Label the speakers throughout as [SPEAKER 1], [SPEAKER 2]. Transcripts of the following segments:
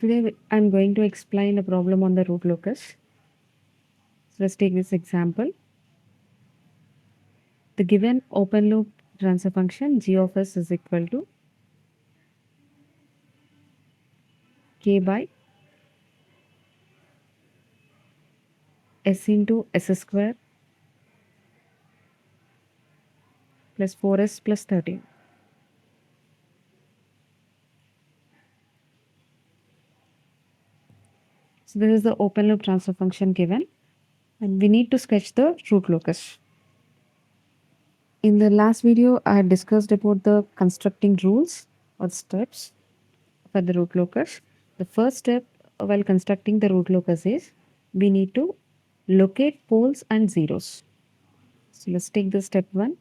[SPEAKER 1] Today I'm going to explain a problem on the root locus. So let's take this example. The given open loop transfer function g of s is equal to k by s into s square plus 4s plus 13. So this is the open loop transfer function given, and we need to sketch the root locus. In the last video, I had discussed about the constructing rules or steps for the root locus. The first step while constructing the root locus is we need to locate poles and zeros. So let's take the step 1,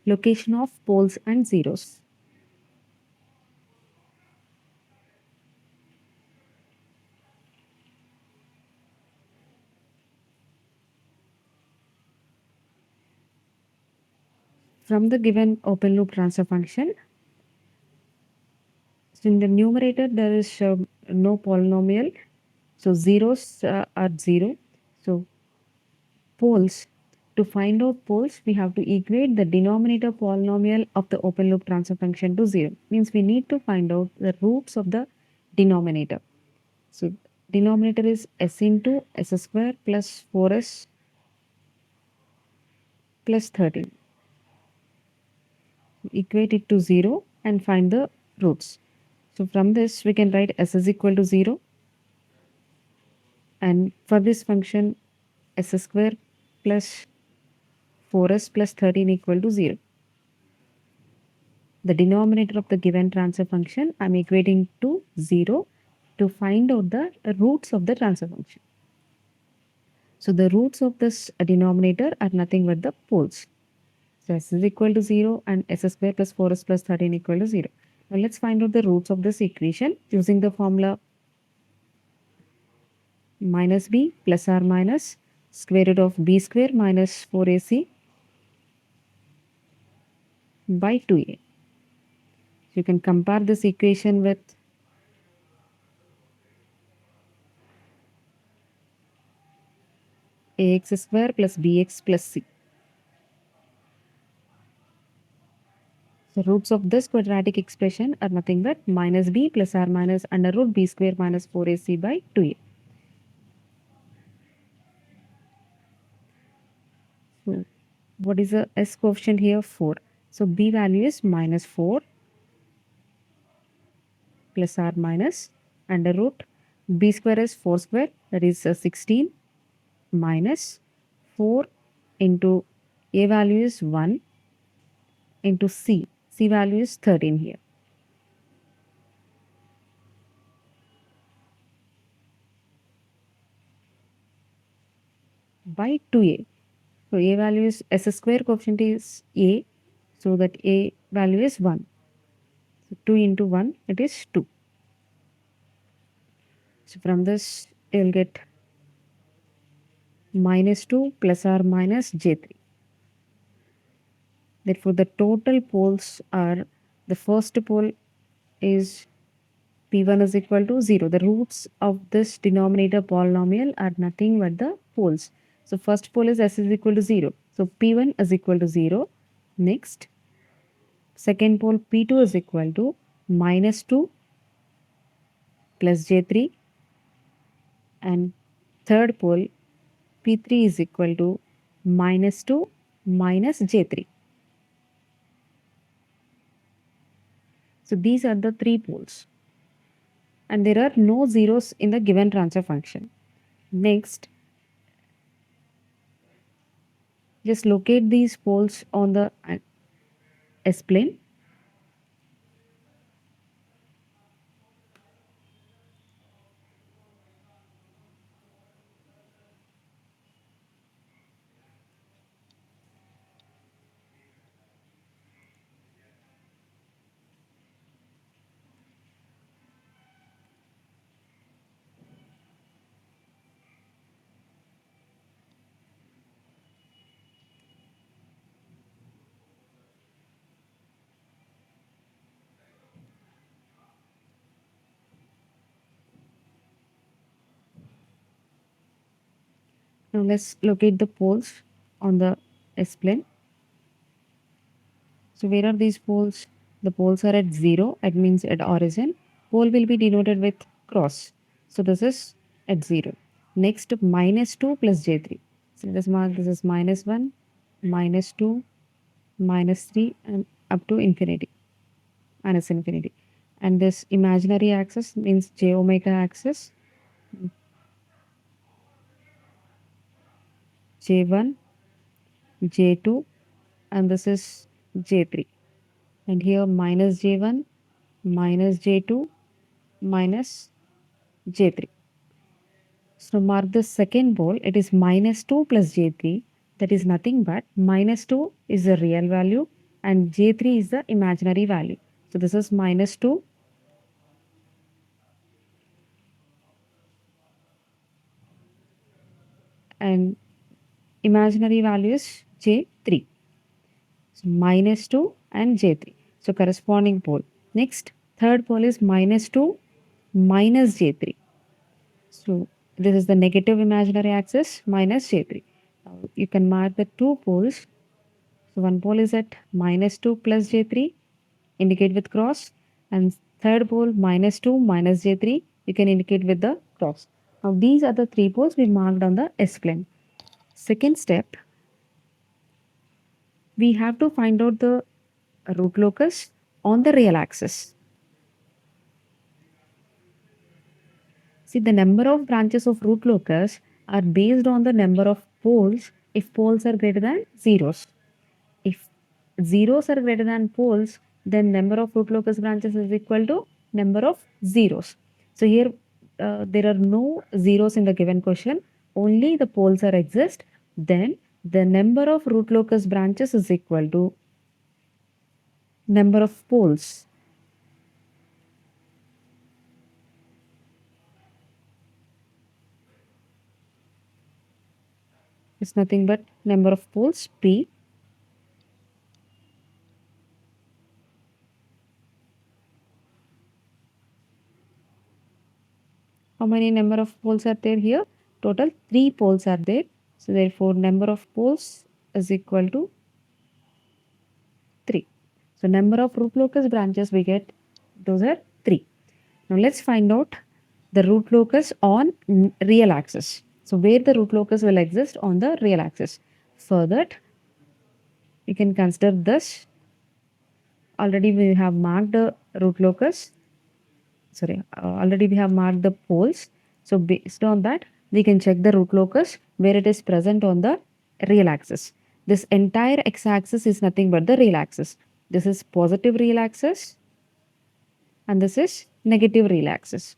[SPEAKER 1] location of poles and zeros. From the given open loop transfer function, so in the numerator there is no polynomial, so zeros are 0. So poles, to find out poles we have to equate the denominator polynomial of the open loop transfer function to 0. Means we need to find out the roots of the denominator. So denominator is s into s square plus 4s plus 13. Equate it to 0 and find the roots. So from this we can write s is equal to 0, and for this function s square plus 4s plus 13 equal to 0. The denominator of the given transfer function I am equating to 0 to find out the roots of the transfer function. So the roots of this denominator are nothing but the poles. So s is equal to 0 and s square plus 4s plus 13 equal to 0. Now let's find out the roots of this equation using the formula minus b plus or minus square root of b square minus 4ac by 2a. So you can compare this equation with ax square plus bx plus c. The roots of this quadratic expression are nothing but minus b plus or minus under root b square minus 4ac by 2a. So what is the s coefficient here? 4. So b value is minus 4 plus or minus under root b square is 4 square, that is 16 minus 4 into a value is 1 into c. C value is 13 here. By 2a. So a value is s square coefficient is a. So that a value is 1. So 2 into 1 it is 2. So from this you will get minus 2 plus or minus j3. Therefore the total poles are, the first pole is p1 is equal to 0. The roots of this denominator polynomial are nothing but the poles. So first pole is s is equal to 0. So p1 is equal to 0. Next, second pole p2 is equal to minus 2 plus j3, and third pole p3 is equal to minus 2 minus j3. So these are the three poles, and there are no zeros in the given transfer function. Next, just locate these poles on the S-plane. Now let's locate the poles on the S plane. So where are these poles? The poles are at 0, it means at origin. Pole will be denoted with cross. So this is at 0. Next, minus 2 plus j3. So let us mark this is minus 1, minus 2, minus 3 and up to infinity, minus infinity. And this imaginary axis means j omega axis, j1, j2 and this is j3. And here minus j1, minus j2, minus j3. So mark the second pole, it is minus 2 plus j3, that is nothing but minus 2 is the real value and j3 is the imaginary value. So this is minus 2 and imaginary value is j3. So minus 2 and j3. So corresponding pole. Next, third pole is minus 2 minus j3. So this is the negative imaginary axis minus j3. Now you can mark the two poles. So one pole is at minus 2 plus j3, indicate with cross, and third pole minus 2 minus j3, you can indicate with the cross. Now these are the three poles we marked on the S plane. Second step, we have to find out the root locus on the real axis. See, the number of branches of root locus are based on the number of poles if poles are greater than zeros. If zeros are greater than poles, then number of root locus branches is equal to number of zeros. So here there are no zeros in the given question, only the poles are exist. Then the number of root locus branches is equal to number of poles. It's nothing but number of poles P. How many number of poles are there here? Total 3 poles are there. So therefore number of poles is equal to 3. So number of root locus branches we get, those are 3. Now let's find out the root locus on real axis. So where the root locus will exist on the real axis. For that, you can consider this. Already we have marked the root locus. Already we have marked the poles. So based on that, we can check the root locus where it is present on the real axis. This entire x-axis is nothing but the real axis. This is positive real axis and this is negative real axis.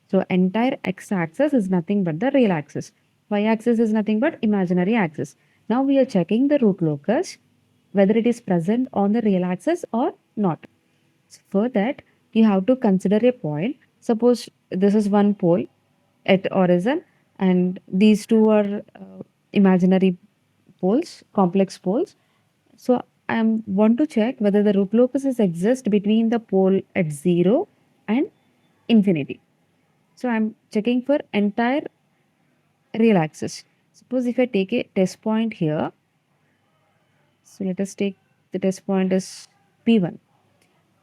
[SPEAKER 1] So entire x-axis is nothing but the real axis. Y-axis is nothing but imaginary axis. Now we are checking the root locus, whether it is present on the real axis or not. So for that, you have to consider a point. Suppose this is one pole at origin and these two are imaginary poles, complex poles. So I want to check whether the root locus is exist between the pole at 0 and infinity. So I'm checking for entire real axis. Suppose if I take a test point here, so let us take the test point as P1.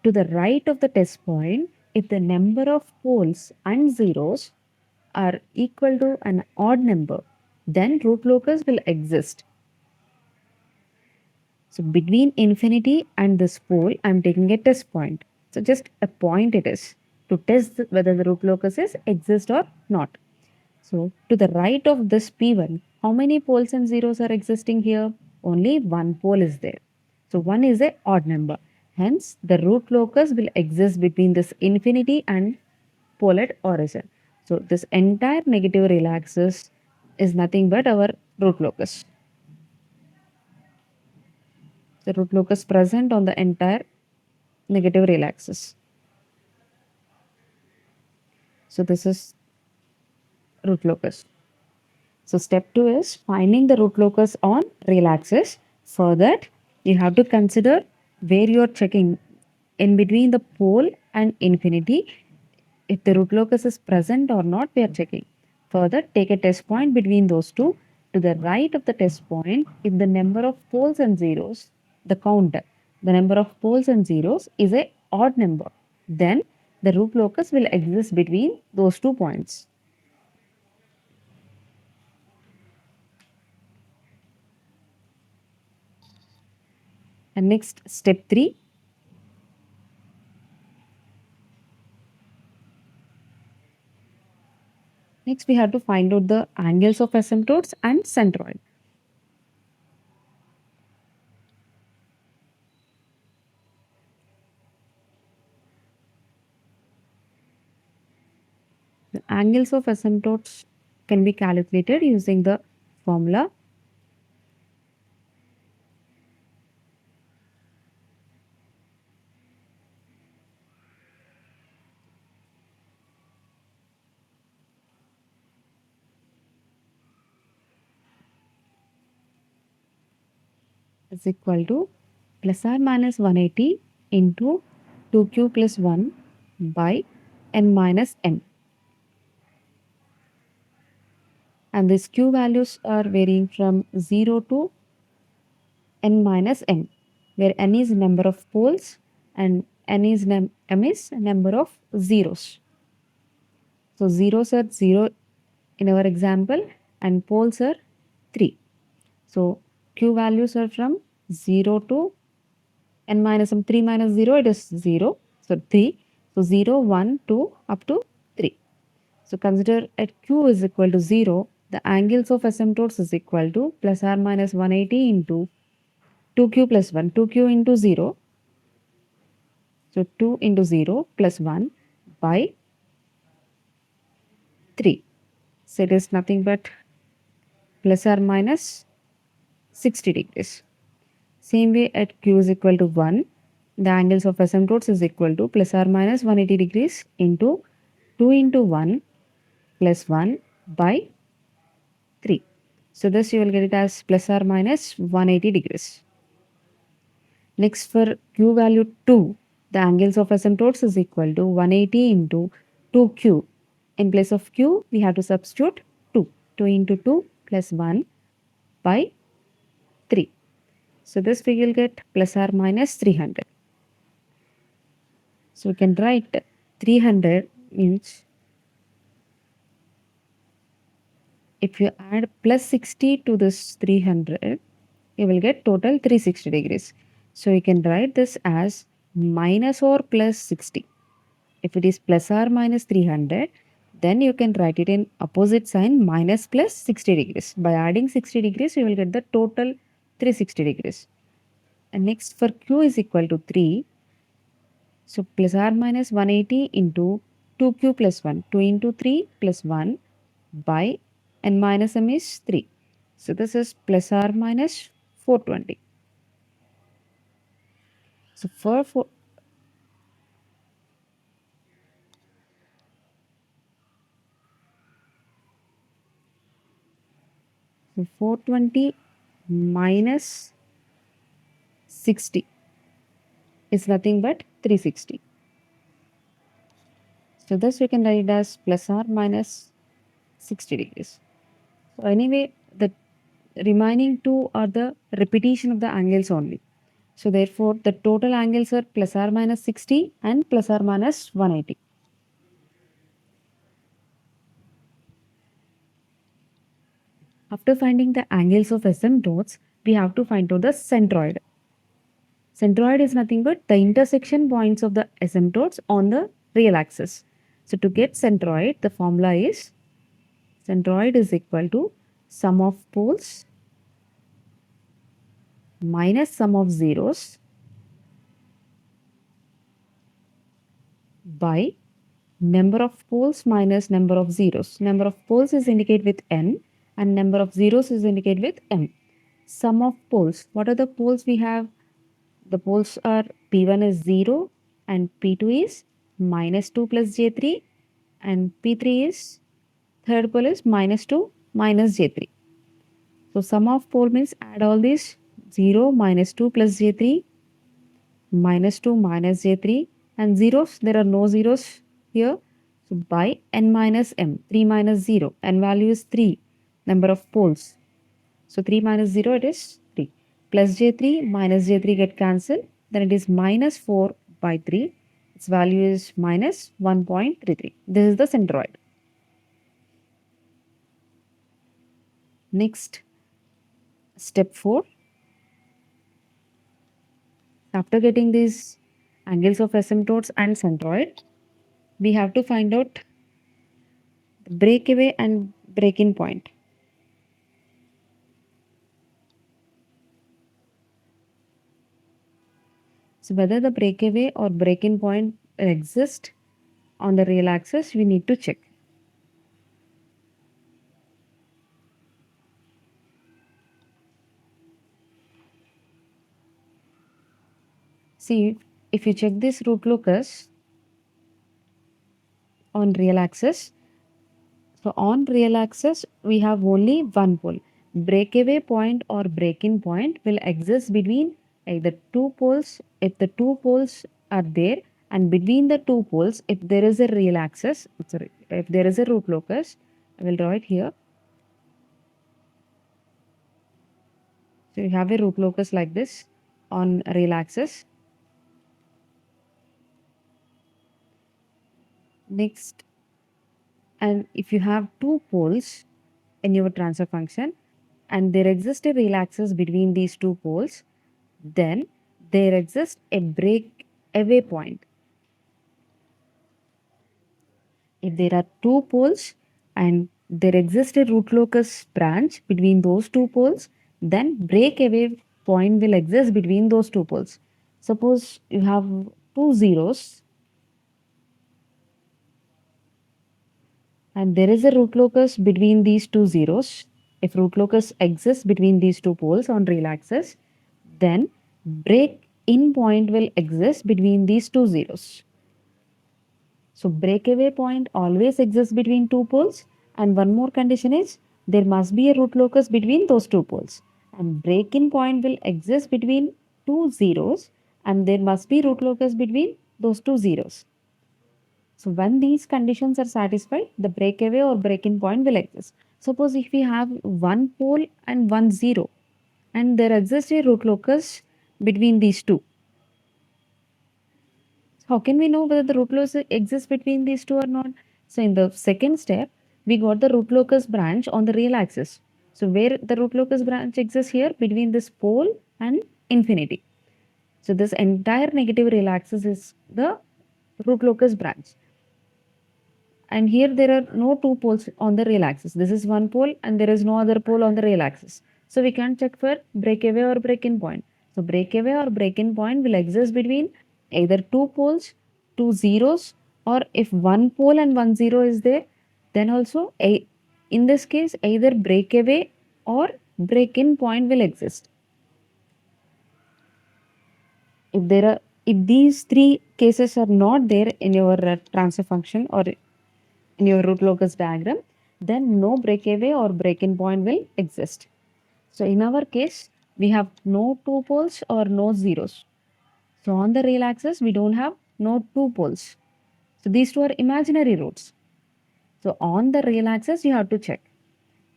[SPEAKER 1] To the right of the test point, if the number of poles and zeros are equal to an odd number, then root locus will exist. So between infinity and this pole, I'm taking a test point. So just a point it is to test whether the root locus is exist or not. So to the right of this P1, how many poles and zeros are existing here? Only one pole is there. So 1 is a odd number. Hence, the root locus will exist between this infinity and pole at origin. So this entire negative real axis is nothing but our root locus. The root locus present on the entire negative real axis. So this is root locus. So step 2 is finding the root locus on real axis. For that, you have to consider where you are checking in between the pole and infinity. If the root locus is present or not, we are checking. Further, take a test point between those two. to the right of the test point, if the number of poles and zeros, the number of poles and zeros is a odd number, then the root locus will exist between those 2 points. And next, step 3. Next, we have to find out the angles of asymptotes and centroid. The angles of asymptotes can be calculated using the formula is equal to plus or minus 180 into 2q plus 1 by n minus m. And these q values are varying from 0 to n minus m, where n is number of poles and m is number of zeros. So zeros are 0 in our example and poles are 3. So q values are from 0 to n minus m. 3 minus 0, it is 0. So 3. So 0, 1, 2 up to 3. So consider at q is equal to 0, the angles of asymptotes is equal to plus or minus 180 into 2q plus 1. 2q into 0. So 2 into 0 plus 1 by 3. So it is nothing but plus or minus 60 degrees. Same way at q is equal to 1, the angles of asymptotes is equal to plus or minus 180 degrees into 2 into 1 plus 1 by 3. So this you will get it as plus or minus 180 degrees. Next, for q value 2, the angles of asymptotes is equal to 180 into 2q. In place of q, we have to substitute 2. 2 into 2 plus 1 by 3. So this we will get plus or minus 300. So we can write 300 means if you add plus 60 to this 300, you will get total 360 degrees. So you can write this as minus or plus 60. If it is plus or minus 300, then you can write it in opposite sign minus plus 60 degrees. By adding 60 degrees, you will get the total 360 degrees. And next for q is equal to 3. So plus or minus 180 into 2q plus 1. 2 into 3 plus 1 by n minus m is 3. So this is plus or minus 420. So for 420 minus 60 is nothing but 360. So this we can write it as plus or minus 60 degrees. So anyway, the remaining two are the repetition of the angles only. So therefore, the total angles are plus or minus 60 and plus or minus 180. After finding the angles of asymptotes, we have to find out the centroid. Centroid is nothing but the intersection points of the asymptotes on the real axis. So to get centroid, the formula is centroid is equal to sum of poles minus sum of zeros by number of poles minus number of zeros. Number of poles is indicated with n and number of zeros is indicated with m. Sum of poles. What are the poles we have? The poles are P1 is 0 and P2 is minus 2 plus J3 and P3 is third pole is minus 2 minus J3. So sum of pole means add all these 0 minus 2 plus J3 minus 2 minus J3 and zeros. There are no zeros here. So by n minus m, 3 minus 0, n value is 3, number of poles. So 3 minus 0, it is 3. Plus j3 minus j3 get cancelled. Then it is minus 4 by 3. Its value is minus 1.33. This is the centroid. Next, step 4. After getting these angles of asymptotes and centroid, we have to find out the breakaway and break-in point. So whether the breakaway or break-in point exist on the real axis, we need to check. See, if you check this root locus on real axis, so on real axis, we have only one pole. Breakaway point or break-in point will exist between either two poles. If the two poles are there, and between the two poles, if there is a real axis, sorry, if there is a root locus, I will draw it here. So you have a root locus like this on real axis. Next, and if you have two poles in your transfer function and there exists a real axis between these two poles, then there exists a breakaway point. If there are two poles and there exists a root locus branch between those two poles, then breakaway point will exist between those two poles. Suppose you have two zeros and there is a root locus between these two zeros. If root locus exists between these two poles on real axis, then break-in point will exist between these two zeros. So breakaway point always exists between two poles, and one more condition is there must be a root locus between those two poles. And break-in point will exist between two zeros, and there must be root locus between those two zeros. So when these conditions are satisfied, the breakaway or break-in point will exist. Suppose if we have one pole and one zero, and there exists a root locus between these two. How can we know whether the root locus exists between these two or not? So in the second step, we got the root locus branch on the real axis. So where the root locus branch exists here between this pole and infinity. So this entire negative real axis is the root locus branch. And here there are no two poles on the real axis. This is one pole and there is no other pole on the real axis. So we can check for breakaway or break-in point. So breakaway or break-in point will exist between either two poles, two zeros, or if one pole and one zero is there, then also in this case either breakaway or break-in point will exist. If these three cases are not there in your transfer function or in your root locus diagram, then no breakaway or break-in point will exist. So in our case, we have no two poles or no zeros. So on the real axis, we don't have no two poles. So these two are imaginary roots. So on the real axis, you have to check.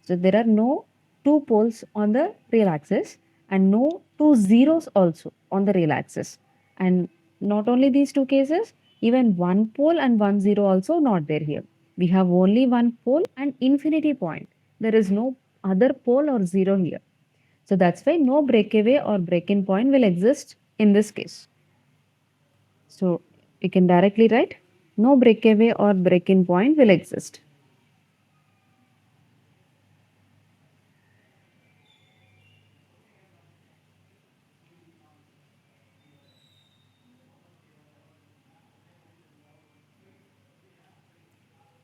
[SPEAKER 1] So there are no two poles on the real axis and no two zeros also on the real axis. And not only these two cases, even one pole and one zero also not there here. We have only one pole and infinity point. There is no other pole or zero here. So that's why no breakaway or break-in point will exist in this case. So you can directly write no breakaway or break-in point will exist.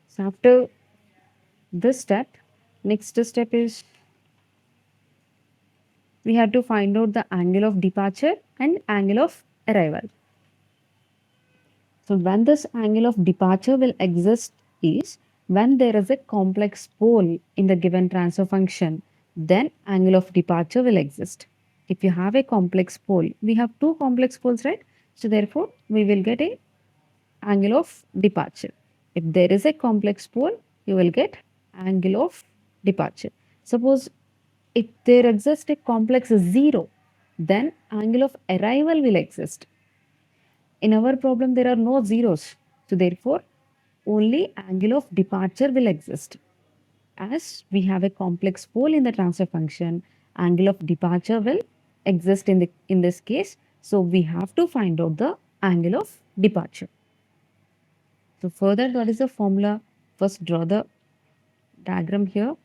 [SPEAKER 1] So after this step, next step is we have to find out the angle of departure and angle of arrival. So when this angle of departure will exist is when there is a complex pole in the given transfer function, then angle of departure will exist. If you have a complex pole, we have two complex poles, right? So therefore, we will get a angle of departure. If there is a complex pole, you will get angle of departure. Suppose If there exists a complex 0, then angle of arrival will exist. In our problem, there are no zeros. So therefore, only angle of departure will exist. As we have a complex pole in the transfer function, angle of departure will exist in this case. So we have to find out the angle of departure. So further, what is the formula? First, draw the diagram here.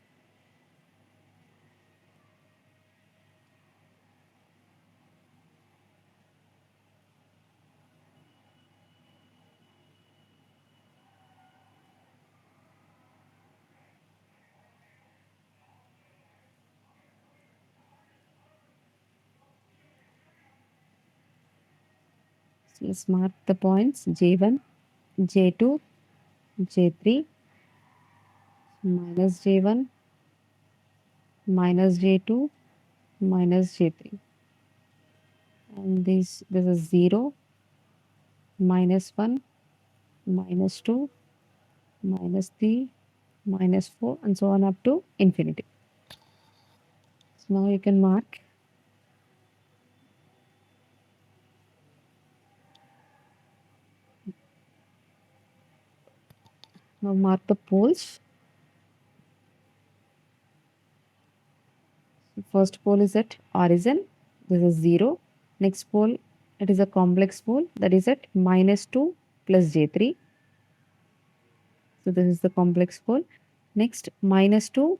[SPEAKER 1] So let's mark the points J1, J2, J3, minus J1, minus J2, minus J3. And this is 0, minus 1, minus 2, minus 3, minus 4, and so on up to infinity. So now you can mark. Now mark the poles. First pole is at origin. This is 0. Next pole, it is a complex pole that is at minus 2 plus J3. So this is the complex pole. Next, minus 2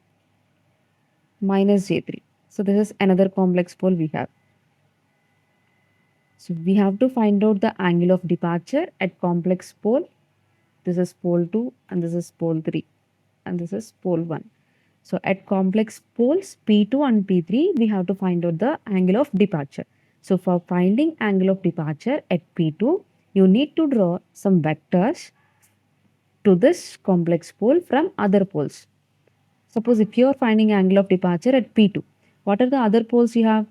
[SPEAKER 1] minus J3. So this is another complex pole we have. So we have to find out the angle of departure at complex pole. This is pole 2 and this is pole 3 and this is pole 1. So at complex poles P2 and P3, we have to find out the angle of departure. So for finding angle of departure at P2, you need to draw some vectors to this complex pole from other poles. Suppose if you are finding angle of departure at P2, what are the other poles you have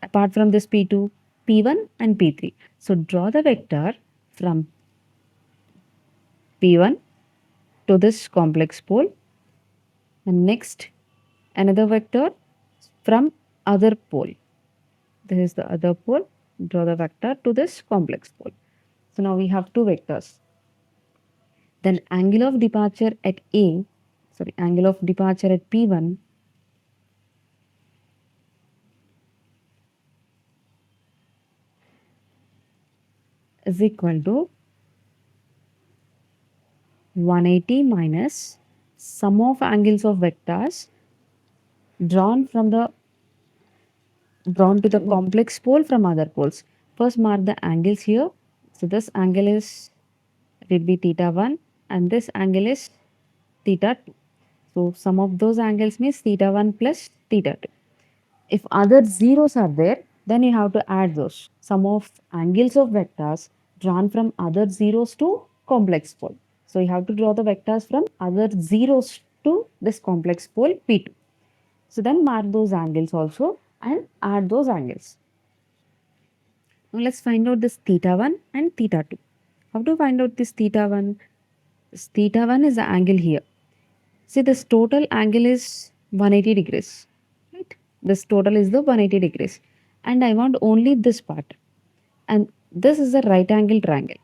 [SPEAKER 1] apart from this P2? P1 and P3. So draw the vector from P1 to this complex pole, and next another vector from other pole. This is the other pole. Draw the vector to this complex pole. So now we have two vectors. Then angle of departure at angle of departure at P1 is equal to 180 minus sum of angles of vectors drawn to the complex pole from other poles. First mark the angles here. So this angle will be theta 1 and this angle is theta 2. So sum of those angles means theta 1 plus theta 2. If other zeros are there, then you have to add those. Sum of angles of vectors drawn from other zeros to complex pole. So you have to draw the vectors from other zeros to this complex pole P2. So then mark those angles also and add those angles. Now let's find out this theta 1 and theta 2. How to find out this theta 1? This theta 1 is the angle here. See, this total angle is 180 degrees. Right? This total is the 180 degrees. And I want only this part. And this is a right angle triangle.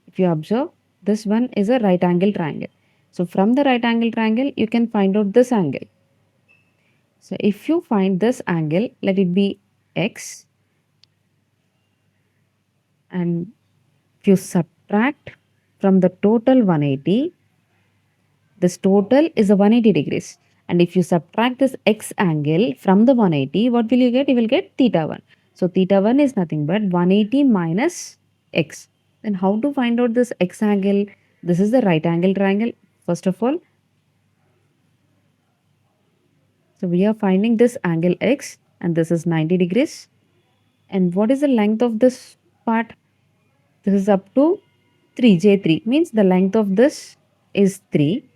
[SPEAKER 1] If you observe, this one is a right angle triangle. So from the right angle triangle, you can find out this angle. So if you find this angle, let it be x, and if you subtract from the total 180, this total is a 180 degrees. And if you subtract this x angle from the 180, what will you get? You will get theta 1. So theta 1 is nothing but 180 minus x. Then how to find out this x angle? This is the right angle triangle. First of all, so we are finding this angle x and this is 90 degrees. And what is the length of this part? This is up to 3, J3 means the length of this is 3.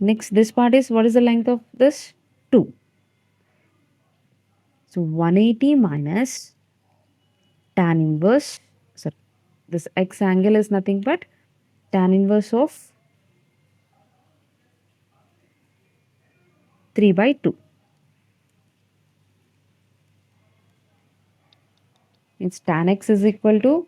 [SPEAKER 1] Next, this part is, what is the length of this? 2. So 180 minus tan inverse, so this x angle is nothing but tan inverse of 3 by 2. Means tan x is equal to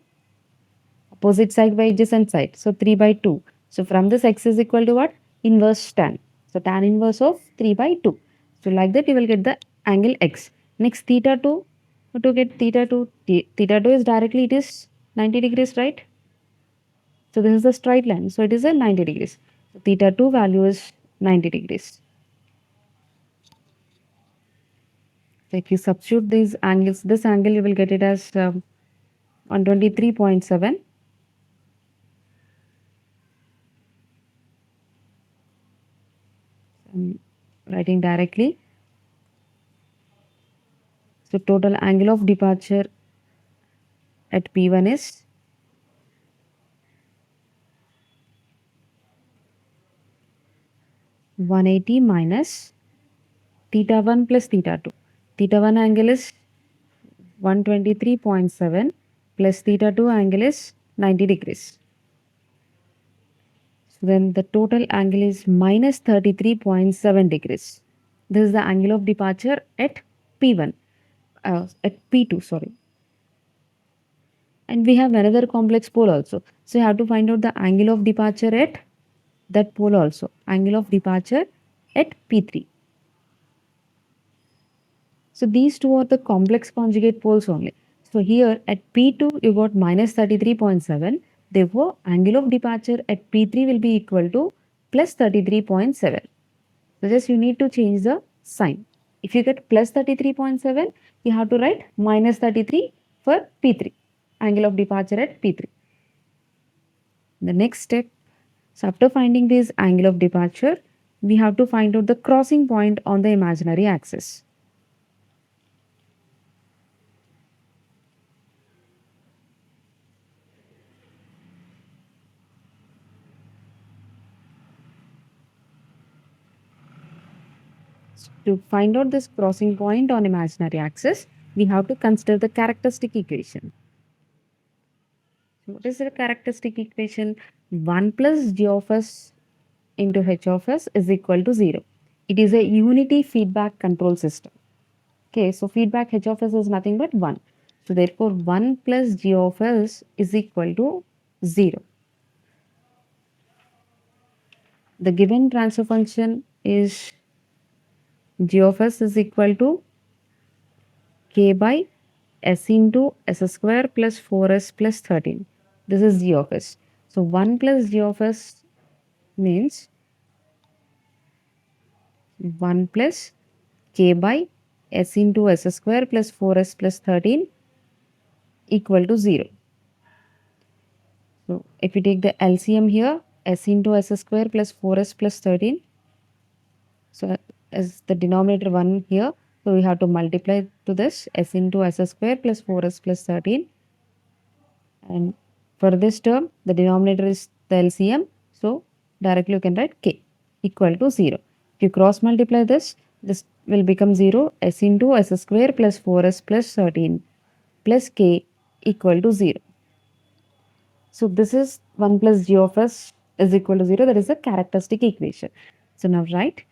[SPEAKER 1] opposite side by adjacent side. So 3 by 2. So from this x is equal to what? Inverse tan. So tan inverse of 3 by 2. So like that you will get the angle x. Next theta 2. To get theta 2, theta 2 is directly it is 90 degrees, right? So this is the straight line. So it is a 90 degrees. So theta 2 value is 90 degrees. So if you substitute these angles, this angle you will get it as 123.7. I'm writing directly. So total angle of departure at P1 is 180 minus theta 1 plus theta 2. Theta 1 angle is 123.7 plus theta 2 angle is 90 degrees. So then the total angle is minus 33.7 degrees. This is the angle of departure at P1, at P2, sorry. And we have another complex pole also. So you have to find out the angle of departure at that pole also. Angle of departure at P3. So these two are the complex conjugate poles only. So here at P2 you got minus 33.7. Therefore angle of departure at P3 will be equal to plus 33.7. So just you need to change the sign. If you get plus 33.7, you have to write minus 33 for P3. Angle of departure at P3. The next step, so after finding this angle of departure, we have to find out the crossing point on the imaginary axis. To find out this crossing point on imaginary axis, we have to consider the characteristic equation. What is the characteristic equation? 1 plus g of s into h of s is equal to 0. It is a unity feedback control system. Okay, so feedback h of s is nothing but 1. So therefore 1 plus g of s is equal to 0. The given transfer function is g of s is equal to k by s into s square plus 4s plus 13. This is g of s. So 1 plus g of s means 1 plus k by s into s square plus 4s plus 13 equal to 0. So if we take the LCM here, s into s square plus 4s plus 13. So as the denominator 1 here, so we have to multiply to this s into s square plus 4s plus 13. And for this term, the denominator is the LCM. So directly you can write k equal to 0. If you cross multiply this, this will become 0. S into s square plus 4s plus 13 plus k equal to 0. So this is 1 plus g of s is equal to 0. That is the characteristic equation. So now write.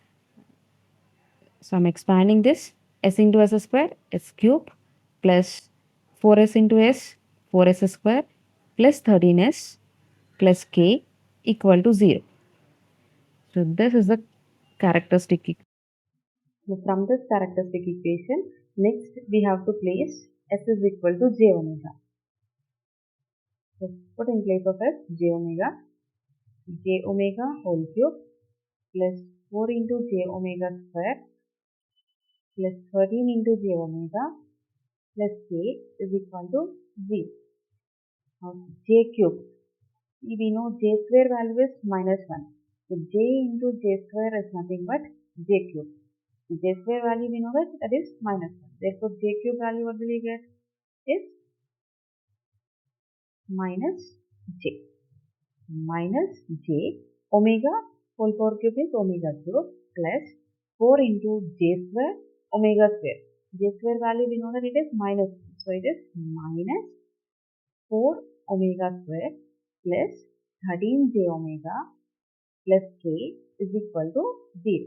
[SPEAKER 1] So I'm expanding this. S into s square, s cube plus 4s into s, 4s square plus 13s plus k equal to 0. So this is the characteristic equation. So from this characteristic equation, next we have to place s is equal to j omega. So put in place of s j omega whole cube plus 4 into j omega square plus 13 into j omega plus k is equal to 0. Now j cube. We know j square value is minus 1. So j into j square is nothing but j cube. So j square value we know that is minus 1. Therefore j cube value what will we get is minus j. Minus j omega whole power cube is omega cube plus 4 into j square omega square. J square value we know that it is minus 1. So it is minus 4 omega square plus 13 j omega plus k is equal to 0.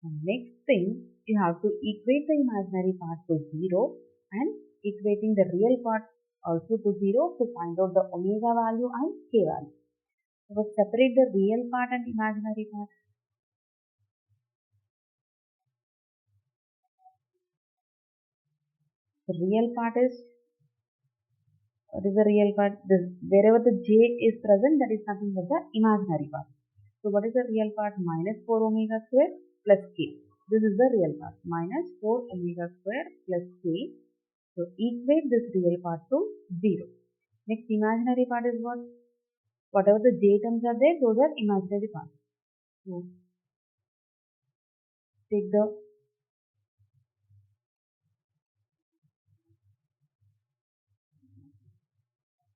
[SPEAKER 1] And next thing, you have to equate the imaginary part to 0 and equating the real part also to 0 to find out the omega value and k value. So separate the real part and imaginary part. The real part is, what is the real part? This, wherever the j is present, that is nothing but the imaginary part. So what is the real part? Minus 4 omega square plus k. This is the real part. Minus 4 omega square plus k. So equate this real part to 0. Next imaginary part is what? Whatever the j terms are there, those are imaginary parts. So take the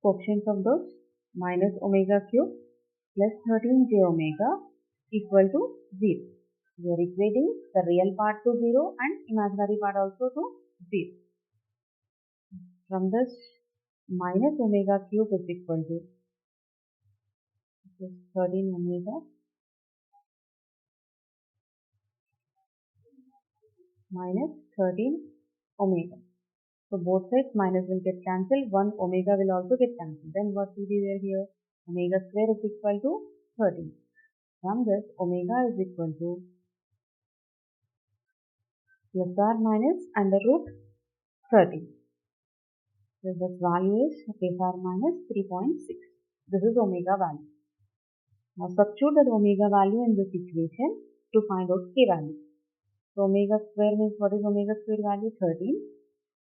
[SPEAKER 1] coefficients of those. Minus omega cube plus 13j omega equal to 0. We are equating the real part to 0 and imaginary part also to 0. From this, minus omega cube is equal to 13 omega minus 13 omega. So both sides minus will get cancelled. 1 omega will also get cancelled. Then what will be there here? Omega square is equal to 13. From this, omega is equal to plus or minus under root 13. So this value is plus or minus 3.6. This is omega value. Now substitute that omega value in this equation to find out k value. So omega square means, what is omega square value? 13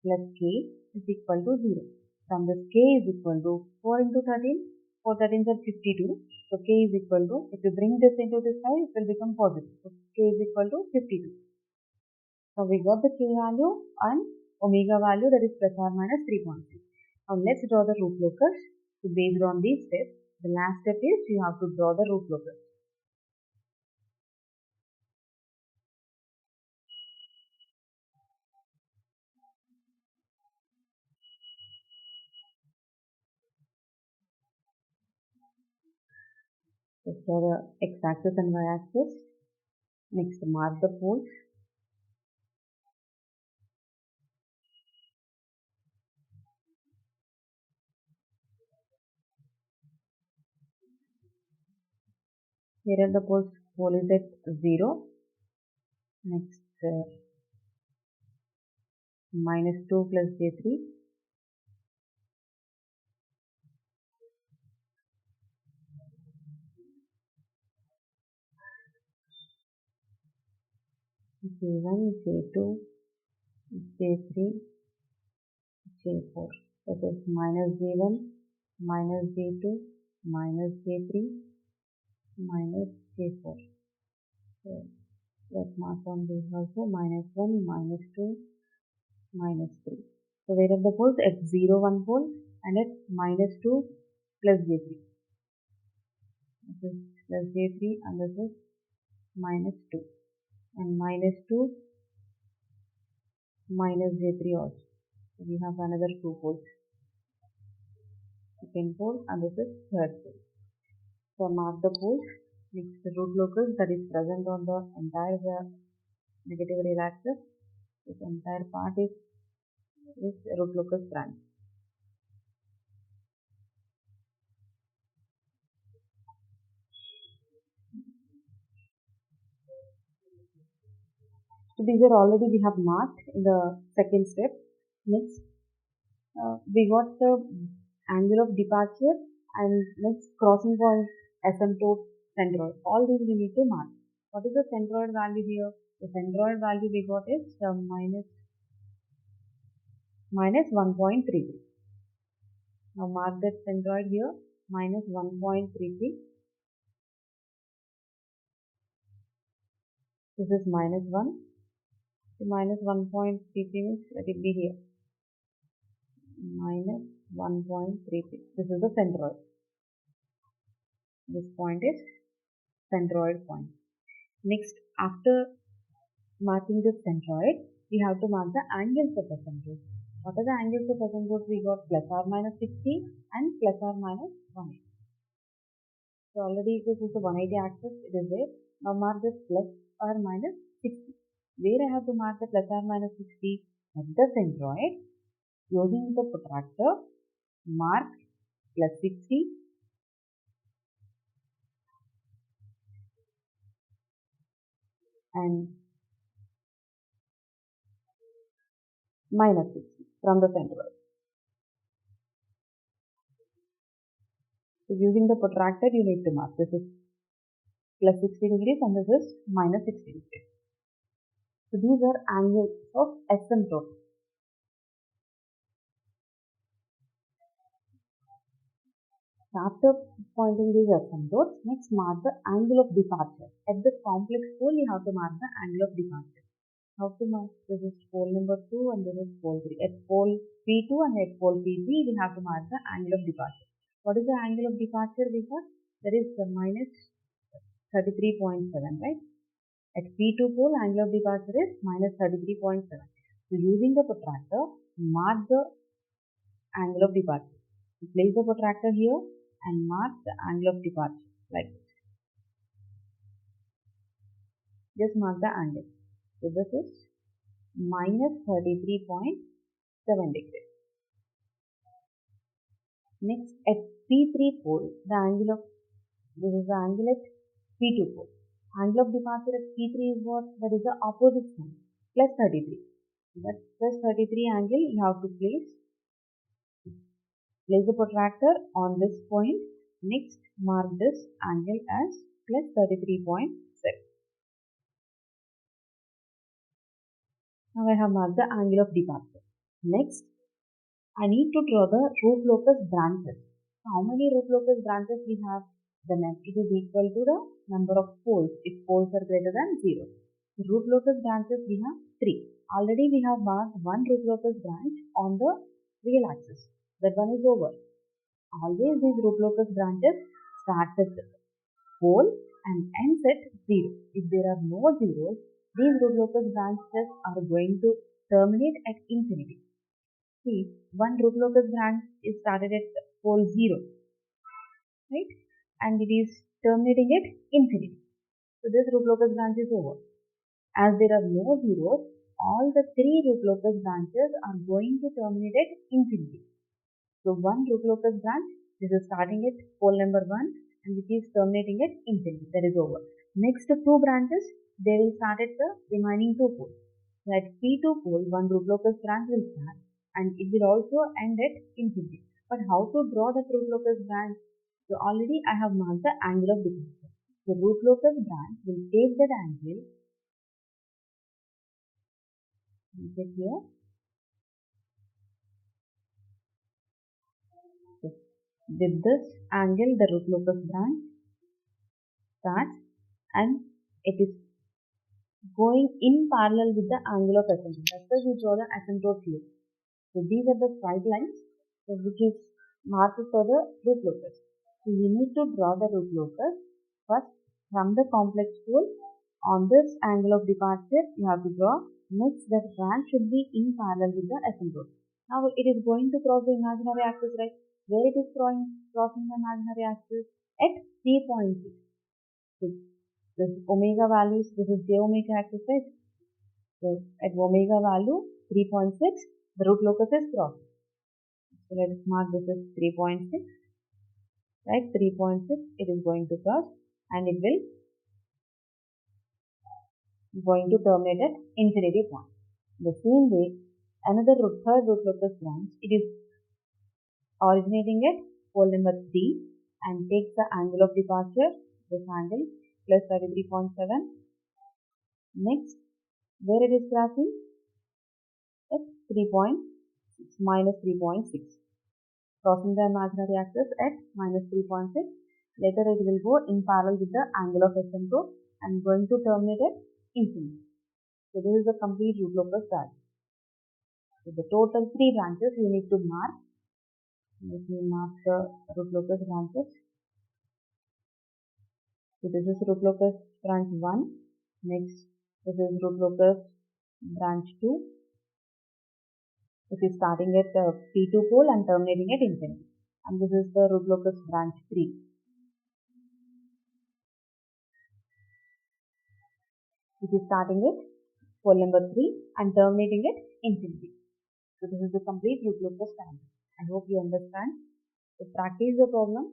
[SPEAKER 1] plus k is equal to 0. From this, k is equal to 4 into 13. 4 13s are 52. So k is equal to, if you bring this into this side, it will become positive. So k is equal to 52. So we got the k value and omega value, that is plus or minus 3.6. Now let's draw the root locus. So based on these steps, the last step is you have to draw the root locus. So draw the x-axis and y-axis. Next, mark the poles. Here are the poles. Pole is at 0. Next, minus 2 plus j3. j1, j2, j3, j4. That is minus j1, minus j2, minus j3, minus j4. So let's mark on this also. Minus 1, minus 2, minus 3. So where are the poles? At 0, 1 pole, and at minus 2 plus j3. This is plus j3 and this is minus 2. And minus 2 minus j3 also. So we have another 2 poles. Second pole and this is third pole. So mark the poles. Next, the root locus that is present on the entire negative real axis. This entire part is root locus branch. So these are already we have marked in the second step. Next, we got the angle of departure and next crossing point, asymptote, centroid. All these we need to mark. What is the centroid value here? The centroid value we got is minus 1.33. Now mark that centroid here, minus 1.33. This is minus 1. So minus 1.33 means let it be here. Minus 1.33. This is the centroid. This point is centroid point. Next, after marking the centroid, we have to mark the angles of the centroid. What are the angles of the centroid? We got plus or minus 60 and plus or minus 180. So already this is the 180 axis, it is there. Now mark this plus or minus 60. Where I have to mark the plus or minus 60? At the centroid. Using the protractor, mark plus 60 and minus 60 from the center. So using the protractor, you need to mark. This is plus 60 degrees and this is minus 60 degrees. So these are angles of asymptote. After pointing these asymptotes, next mark the angle of departure. At the complex pole, you have to mark the angle of departure. How to mark? This is pole number 2 and this is pole 3. At pole P2 and at pole P3, we have to mark the angle of departure. What is the angle of departure we got? That is the minus 33.7, right? At P2 pole, angle of departure is minus 33.7. So using the protractor, mark the angle of departure. So place the protractor here and mark the angle of departure like this. Just mark the angle. So this is minus 33.7 degrees. Next, at P3 pole, the angle of this is the angle at P2 pole. Angle of departure at P3 is what? That is the opposite side, plus 33. That plus 33 angle you have to place the protractor on this point. Next, mark this angle as plus 33.7. Now I have marked the angle of departure. Next, I need to draw the roof locus branches. So how many roof locus branches we have? Then it is equal to the number of poles if poles are greater than 0. The roof locus branches we have 3. Already we have marked one roof locus branch on the real axis. That one is over. Always these roof locus branches start at pole and ends at 0. If there are no zeros, these roof locus branches are going to terminate at infinity. See, one roof locus branch is started at pole 0, right? And it is terminating at infinity. So this roof locus branch is over. As there are no zeros, all the 3 roof locus branches are going to terminate at infinity. So one roof locus branch, this is starting at pole number 1 and it is terminating at infinity. That is over. Next 2 branches, they will start at the remaining 2 poles. So at P2 pole, one roof locus branch will start and it will also end at infinity. But how to draw the roof locus branch? So already I have marked the angle of departure. The roof locus branch will take that angle, make it here. So with this angle, the roof locus branch starts and it is going in parallel with the angle of asymptote. That's why we draw the asymptote here. So these are the straight lines which is marked for the roof locus. So you need to draw the roof locus first from the complex pole. On this angle of departure you have to draw. Next, that branch should be in parallel with the asymptote. Now it is going to cross the imaginary axis, right? Where it is crossing the imaginary axis? At 3.6. So this omega values, this is j omega axis, right? So at omega value 3.6, the root locus is crossed. So let us mark this as 3.6, right? 3.6, it is going to cross and it will going to terminate at infinity point. The same way, another third root locus branch, it is originating at pole number 3 and takes the angle of departure, this angle plus 33.7. Next, where it is crossing? At 3.6 minus 3.6. Crossing the imaginary axis at minus 3.6. Later it will go in parallel with the angle of asymptote and going to terminate at infinity. So this is the complete root locus branch. So the total 3 branches you need to mark. Let me mark the root locus branches. So this is root locus branch 1. Next, this is root locus branch 2. It is starting at P2 pole and terminating at infinity. And this is the root locus branch 3. It is starting at pole number 3 and terminating at infinity.
[SPEAKER 2] So this is the complete use of the standard. I hope you understand. So practice the problem